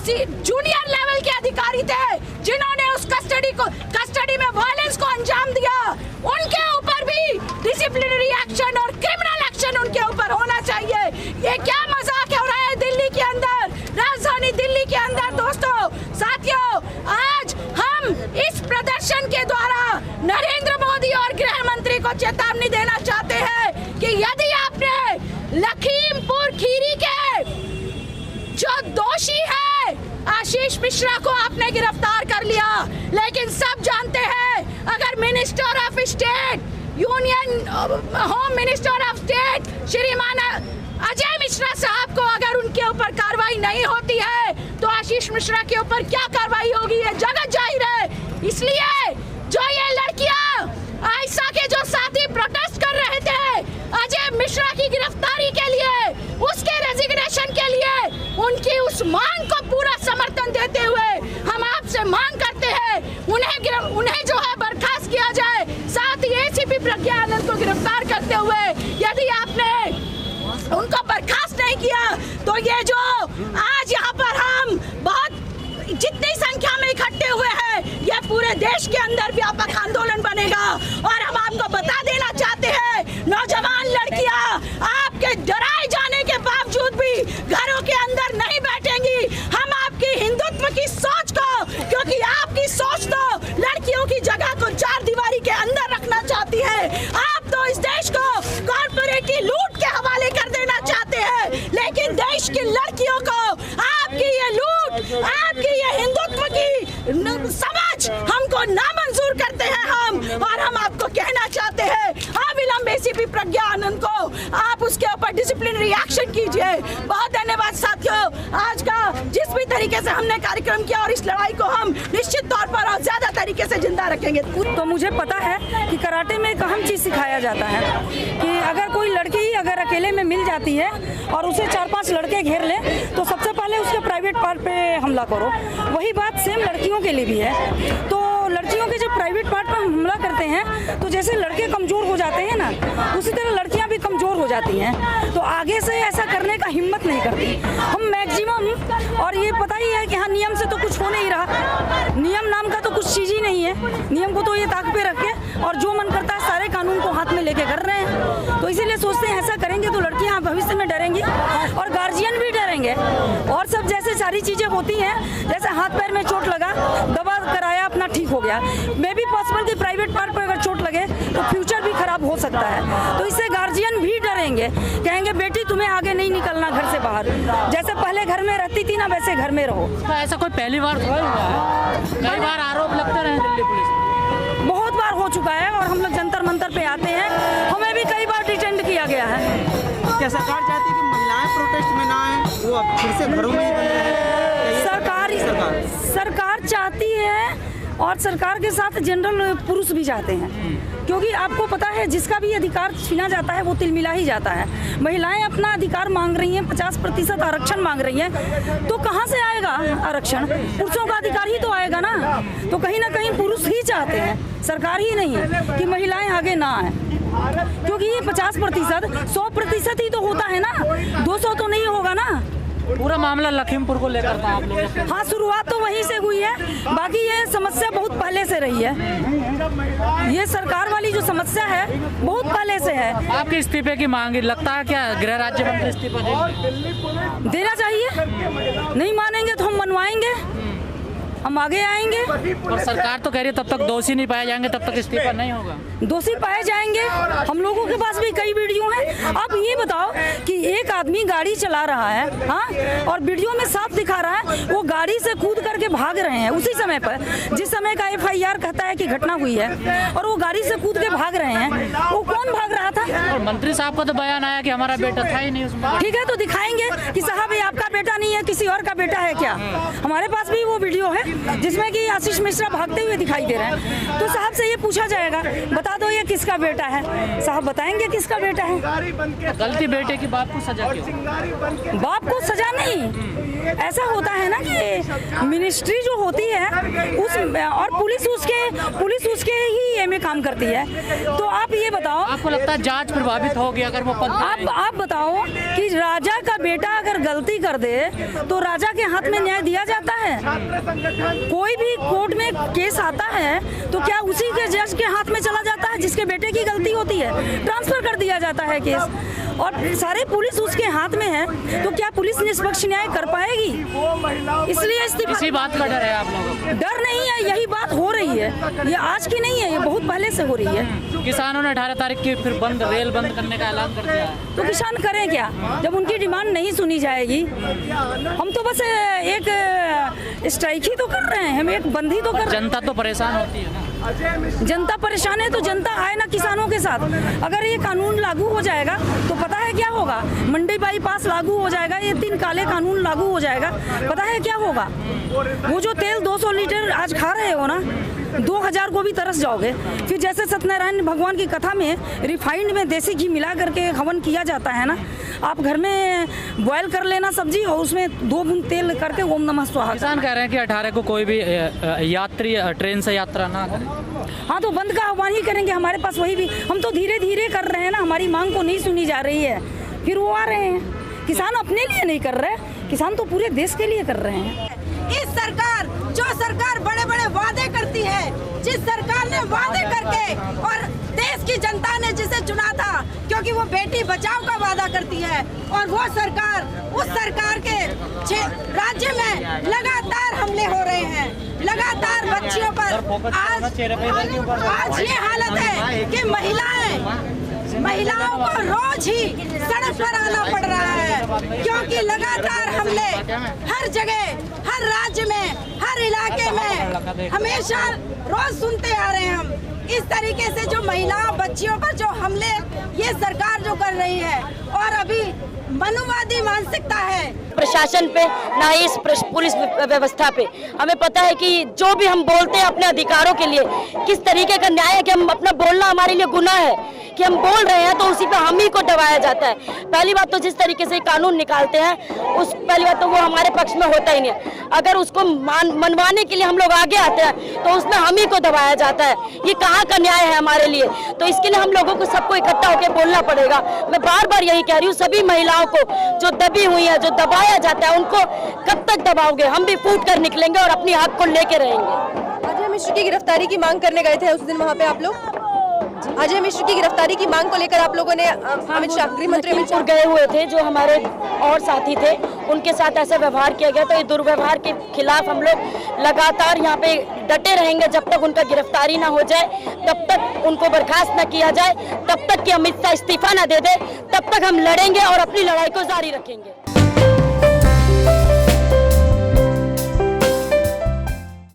Junior level के अधिकारी थे जिन्होंने उस कस्टडी में वायलेंस को अंजाम दिया, उनके ऊपर भी डिसिप्लिनरी एक्शन और क्रिमिनल एक्शन उनके ऊपर होना चाहिए। ये क्या मजाक हो रहा है दिल्ली के अंदर, राजधानी दिल्ली के अंदर। दोस्तों, साथियों, आज हम इस प्रदर्शन के द्वारा नरेंद्र मोदी और गृह मंत्री को चेतावनी देना चाहते हैं कि यदि आपने लखीमपुर खीरी के जो दोषी है आशीष मिश्रा को आपने गिरफ्तार कर लिया, लेकिन सब जानते हैं अगर minister of state, union home minister of state श्रीमान अजय मिश्रा साहब को अगर उनके ऊपर कार्रवाई नहीं होती है तो आशीष मिश्रा के ऊपर क्या कार्रवाई होगी, ये जगत जाहिर है। इसलिए जो ये लड़कियां आयशा के जो साथी प्रोटेस्ट कर रहे थे अजय मिश्रा की गिरफ्तारी के लिए, उसके रेजिग्नेशन के लिए, उनकी उस मांग को पूरा समर्थन देते हुए हम आपसे मांग करते हैं उन्हें जो है बर्खास्त किया जाए। साथ ही एसीपी प्रज्ञा आनंद को गिरफ्तार करते हुए यदि आपने उनको बर्खास्त नहीं किया तो ये जो आज यहाँ पर हम बहुत जितनी संख्या में इकट्ठे हुए हैं ये पूरे देश के अंदर व्यापक आंदोलन बनेगा। और हम आपको बता देना चाहते हैं नौजवान लड़कियां आपके डराए जाने के बावजूद भी घरों के अंदर नहीं बैठेंगी। हम आपकी हिंदुत्व की सोच को, क्योंकि आपकी सोच तो लड़कियों की जगह को चार दीवारी के अंदर रखना चाहती है, आप तो इस देश को कॉर्पोरेट की लूट के हवाले कर देना चाहते हैं, लेकिन देश की लड़कियों को आपकी ये लूट, आपकी ये हिंदुत्व की समझ हमको नामंजूर करते हैं हम। और हम आपको कहना चाहते हैं अविलंब एसीपी प्रज्ञा आनंद को आप उसके ऊपर डिसिप्लिनरी एक्शन कीजिए। बहुत धन्यवाद साथियों, आज का जिस भी तरीके से हमने कार्यक्रम किया और इस लड़ाई को हम निश्चित तौर पर और ज्यादा तरीके से जिंदा रखेंगे। तो मुझे पता है कि कराटे में एक अहम चीज सिखाया जाता है कि अगर कोई लड़की अगर अकेले में मिल जाती है और उसे 4-5 लड़के घेर ले तो सबसे पहले उसके प्राइवेट पार्ट पे हमला करो। वही बात सेम लड़कियों के लिए भी है। तो लड़कियों के जब प्राइवेट पार्ट पर हमला करते हैं तो जैसे लड़के कमजोर हो जाते हैं ना, उसी तरह लड़कियां भी कमजोर हो जाती हैं। तो आगे से ऐसा करने का हिम्मत नहीं करती हम मैक्सिमम। और ये पता ही है कि हाँ, नियम से तो कुछ हो नहीं रहा, नियम नाम का तो कुछ चीज ही नहीं है। नियम को तो ये ताक पे रखे और जो मन करता है सारे कानून को हाथ में लेके कर रहे हैं। तो इसीलिए सोचते हैं ऐसा करेंगे तो लड़कियां भविष्य में डरेंगी और गार्जियन भी डरेंगे। और सब जैसे सारी चीजें होती हैं, जैसे हाथ पैर में चोट लगा, दवा कराया, अपना ठीक हो गया। मे भी पॉसिबल कि प्राइवेट पार्ट पर अगर चोट लगे तो फ्यूचर भी खराब हो सकता है। तो इससे गार्जियन भी डरेंगे, कहेंगे बेटी तुम्हें आगे नहीं निकलना घर से बाहर, जैसे पहले घर में रहती थी ना वैसे घर में रहो। तो ऐसा कोई पहली बार थोड़ा हुआ है, कई बार आरोप लगते रहे दिल्ली पुलिस, बहुत बार हो चुका है। और हम लोग जंतर मंतर पे आते हैं, हमें भी कई बार डिटेंड किया गया है। क्या सरकार चाहती है कि महिलाएं प्रोटेस्ट में ना आए, वो अब फिर से घरों में ही सरकार चाहती है और सरकार के साथ जनरल पुरुष भी चाहते हैं, क्योंकि आपको पता है जिसका भी अधिकार छीना जाता है वो तिलमिला ही जाता है। महिलाएं अपना अधिकार मांग रही हैं, 50% आरक्षण मांग रही हैं, तो कहां से आएगा आरक्षण? पुरुषों का अधिकार ही तो आएगा ना। तो कहीं ना कहीं पुरुष ही चाहते हैं, सरकार ही नहीं है कि महिलाएं आगे ना आए, क्योंकि ये 50%, 100% ही तो होता है ना, 200 तो नहीं होगा ना। पूरा मामला लखीमपुर को लेकर था आप लोग? हाँ, शुरुआत तो वहीं से हुई है, बाकी ये समस्या बहुत पहले से रही है। ये सरकार वाली जो समस्या है बहुत पहले से है। आपके इस्तीफे की मांग लगता है क्या गृह राज्य मंत्री इस्तीफा देना चाहिए? नहीं मानेंगे तो हम मनवाएंगे, हम आगे आएंगे। और सरकार तो कह रही है तब तक दोषी नहीं पाए जाएंगे तब तक इस्तीफा नहीं होगा। दोषी पाए जाएंगे, हम लोगों के पास भी कई वीडियो हैं। अब ये बताओ कि एक आदमी गाड़ी चला रहा है, हाँ, और वीडियो में साफ दिखा रहा है वो गाड़ी से कूद करके भाग रहे हैं उसी समय पर, जिस समय का FIR कहता है कि घटना हुई है, और वो गाड़ी से कूद के भाग रहे हैं। वो कौन भाग रहा था? और मंत्री साहब का तो बयान आया कि हमारा बेटा था ही नहीं उसमें। ठीक है, तो दिखाएंगे कि साहब ये आपका बेटा नहीं है, किसी और का बेटा है क्या? हमारे पास भी वो वीडियो है जिसमें कि आशीष मिश्रा भागते हुए दिखाई दे रहे हैं। तो साहब से ये पूछा जाएगा, बता दो ये किसका बेटा है? साहब बताएंगे किसका बेटा है। गलती बेटे की, बाप को सजा क्यों? बाप को सजा नहीं, ऐसा होता है ना कि मिनिस्ट्री जो होती है उस और पुलिस उसके ही एमएलए में काम करती है, तो आप ये बताओ, आपको लगता है जांच प्रभावित होगी अगर वो पद पे रहेंगे? आप बताओ कि राजा का बेटा अगर गलती कर दे तो राजा के हाथ में न्याय दिया जाता है? कोई भी कोर्ट में केस आता है तो क्या उसी के जज के हाथ में चला जाता है जिसके बेटे की गलती होती है? ट्रांसफर कर दिया जाता है केस, और सारे पुलिस उसके हाथ में है, तो क्या पुलिस निष्पक्ष न्याय कर पाएगी? इसलिए इस्तीफा। इसी बात का डर है आप लोगों को? डर नहीं है, यही बात हो रही है, ये आज की नहीं है, ये बहुत पहले से हो रही है। किसानों ने 18 तारीख की फिर रेल बंद करने का ऐलान कर दिया है। तो किसान करें क्या जब उनकी डिमांड नहीं सुनी जाएगी? हम तो बस एक स्ट्राइक ही तो कर रहे हैं, हम एक बंद ही तो कर रहे हैं। जनता तो परेशान होती है ना। जनता परेशान है तो जनता आए ना किसानों के साथ। अगर ये कानून लागू हो जाएगा तो पता है क्या होगा? मंडी बाईपास लागू हो जाएगा, ये 3 काले कानून लागू हो जाएगा, पता है क्या होगा? वो जो तेल 200 लीटर आज खा रहे हो ना, 2000 को भी तरस जाओगे। फिर जैसे सत्यनारायण भगवान की कथा में रिफाइंड में देसी घी मिला करके हवन किया जाता है ना, आप घर में बॉयल कर लेना सब्जी और उसमें 2 बूंद तेल करके ओम नमः स्वाहा। किसान कह रहे हैं कि 18 को कोई भी यात्री ट्रेन से यात्रा ना करे। हाँ, तो बंद का आह्वान ही करेंगे। हमारे पास वही भी, हम तो धीरे धीरे कर रहे हैं ना, हमारी मांग को नहीं सुनी जा रही है, फिर वो आ रहे हैं। किसान अपने लिए नहीं कर रहे, किसान तो पूरे देश के लिए कर रहे हैं। इस सरकार, जो सरकार बड़े बड़े वादे करती है, जिस सरकार ने वादे करके और देश की जनता ने जिसे चुना था, क्योंकि वो बेटी बचाओ का वादा करती है, और वो सरकार, उस सरकार के राज्य में लगातार हमले हो रहे हैं, लगातार बच्चियों पर। आज ये हालत है कि महिलाओं को रोज ही सड़क पर आना पड़ रहा है, क्योंकि लगातार हमले हर जगह, हर राज्य में, हर इलाके में हमेशा रोज सुनते आ रहे हैं हम। इस तरीके से जो महिलाओं बच्चियों पर जो हमले ये सरकार जो कर रही है, और अभी मनुवादी मानसिकता है प्रशासन पे, ना ही इस पुलिस व्यवस्था पे। हमें पता है कि जो भी हम बोलते हैं अपने अधिकारों के लिए, किस तरीके का न्याय है कि हम अपना बोलना हमारे लिए गुनाह है कि हम बोल रहे हैं तो उसी पे हम ही को दबाया जाता है। पहली बात तो जिस तरीके से कानून निकालते हैं पहली बात तो वो हमारे पक्ष में होता ही नहीं है। अगर उसको मनवाने के लिए हम लोग आगे आते हैं तो उसमें हम ही को दबाया जाता है। ये कहाँ का न्याय है हमारे लिए? तो इसके लिए हम लोगों को सबको इकट्ठा होकर बोलना पड़ेगा। मैं बार बार यही कह रही हूँ, सभी महिलाओं को जो दबी हुई है, जो दबाया जाता है, उनको कब तक दबाओगे? हम भी फूट कर निकलेंगे और अपनी हक को लेके रहेंगे। अजय मिश्र की गिरफ्तारी की मांग करने गए थे उस दिन वहाँ पे आप लोग? अजय मिश्र की गिरफ्तारी की मांग को लेकर आप लोगों ने अमित शाह, गृह मंत्री अमित शाह गए हुए थे, जो हमारे और साथी थे, उनके साथ ऐसा व्यवहार किया गया। तो ये दुर्व्यवहार के खिलाफ हम लोग लगातार यहाँ पे डटे रहेंगे जब तक उनका गिरफ्तारी ना हो जाए, तब तक उनको बर्खास्त न किया जाए, तब तक कि अमित शाह इस्तीफा न दे दे, तब तक हम लड़ेंगे और अपनी लड़ाई को जारी रखेंगे।